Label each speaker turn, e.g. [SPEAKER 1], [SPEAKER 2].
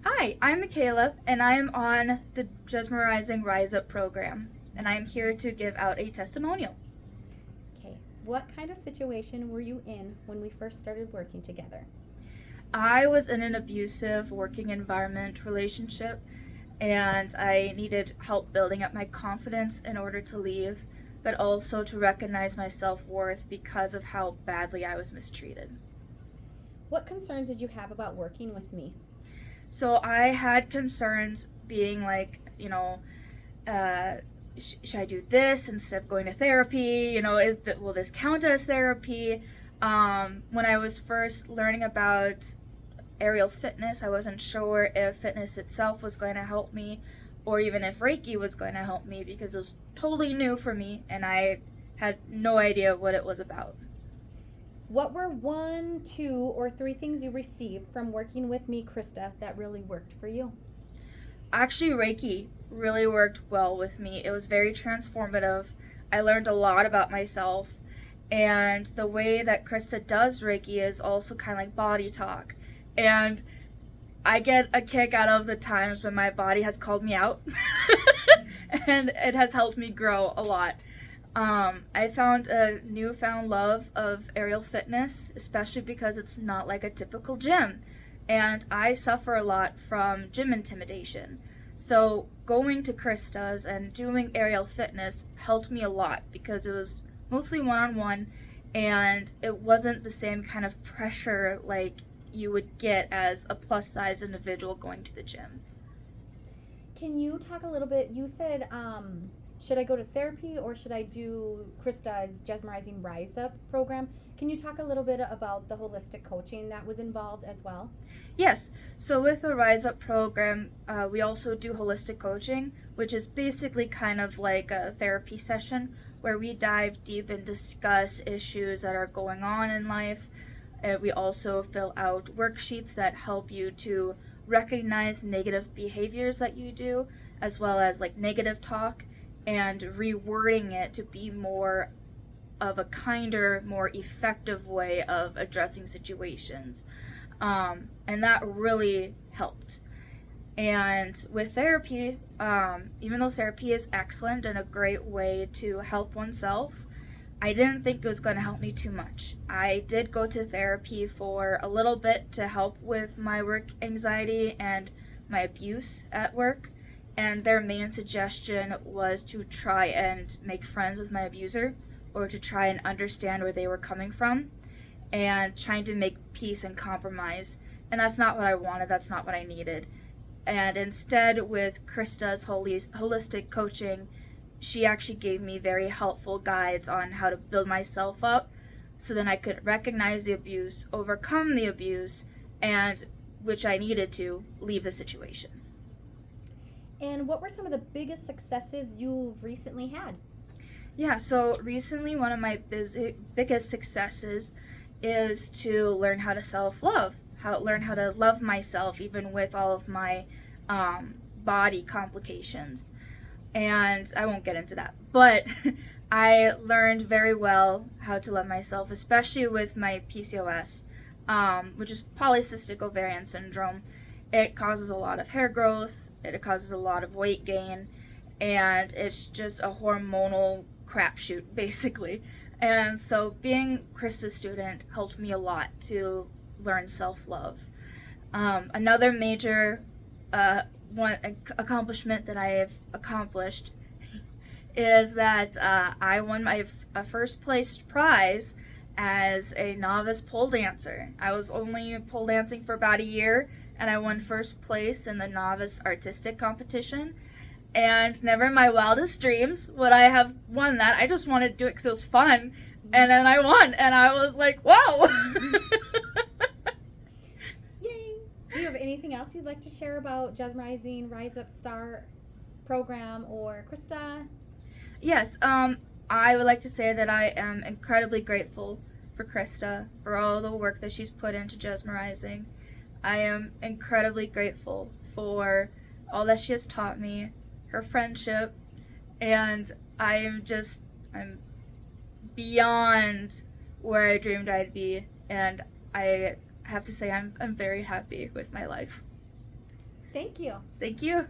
[SPEAKER 1] Hi, I'm Michaela, and I am on the Jez-Mir-Izing Rise Up program, and I am here to give out a testimonial.
[SPEAKER 2] Okay, what kind of situation were you in when we first started working together?
[SPEAKER 1] I was in an abusive working environment relationship, and I needed help building up my confidence in order to leave, but also to recognize my self-worth because of how badly I was mistreated.
[SPEAKER 2] What concerns did you have about working with me?
[SPEAKER 1] So I had concerns being like, uh, should I do this instead of going to therapy? Will this count as therapy? When I was first learning about aerial fitness, I wasn't sure if fitness itself was going to help me or even if Reiki was going to help me because it was totally new for me and I had no idea what it was about.
[SPEAKER 2] What were one, two, or three things you received from working with me, Krista, that really worked for you?
[SPEAKER 1] Actually, Reiki really worked well with me. It was very transformative. I learned a lot about myself. And the way that Krista does Reiki is also kind of like body talk. And I get a kick out of the times when my body has called me out. And it has helped me grow a lot. I found a newfound love of aerial fitness, especially because it's not like a typical gym. And I suffer a lot from gym intimidation. So going to Krista's and doing aerial fitness helped me a lot because it was mostly one-on-one and it wasn't the same kind of pressure like you would get as a plus-size individual going to the gym.
[SPEAKER 2] Can you talk a little bit? You said, should I go to therapy or should I do Krista's Jez-Mir-Izing Rise Up program? Can you talk a little bit about the holistic coaching that was involved as well?
[SPEAKER 1] Yes, so with the Rise Up program, we also do holistic coaching, which is basically kind of like a therapy session where we dive deep and discuss issues that are going on in life. We also fill out worksheets that help you to recognize negative behaviors that you do, as well as like negative talk, and rewording it to be more of a kinder, more effective way of addressing situations. And that really helped. And with therapy, even though therapy is excellent and a great way to help oneself, I didn't think it was going to help me too much. I did go to therapy for a little bit to help with my work anxiety and my abuse at work. And their main suggestion was to try and make friends with my abuser or to try and understand where they were coming from and trying to make peace and compromise. And that's not what I wanted, that's not what I needed. And instead, with Krista's holistic coaching, she actually gave me very helpful guides on how to build myself up so then I could recognize the abuse, overcome the abuse, and which I needed to leave the situation.
[SPEAKER 2] And what were some of the biggest successes you've recently had?
[SPEAKER 1] Yeah, so recently one of my biggest successes is to learn how to self-love, learn how to love myself even with all of my body complications. And I won't get into that, but I learned very well how to love myself, especially with my PCOS, which is polycystic ovarian syndrome. It causes a lot of hair growth, it causes a lot of weight gain, and it's just a hormonal crapshoot, basically. And so being Krista's student helped me a lot to learn self-love. Another major accomplishment that I have accomplished is that I won my first place prize as a novice pole dancer. I was only pole dancing for about a year, and I won first place in the novice artistic competition. And never in my wildest dreams would I have won that. I just wanted to do it because it was fun. And then I won, and I was like, whoa!
[SPEAKER 2] Yay! Do you have anything else you'd like to share about Jez-Mir-Izing Rise Up Star program or Krista?
[SPEAKER 1] Yes, I would like to say that I am incredibly grateful for Krista, for all the work that she's put into Jez-Mir-Izing. I am incredibly grateful for all that she has taught me, her friendship, and I'm beyond where I dreamed I'd be, and I have to say I'm very happy with my life.
[SPEAKER 2] Thank you.
[SPEAKER 1] Thank you.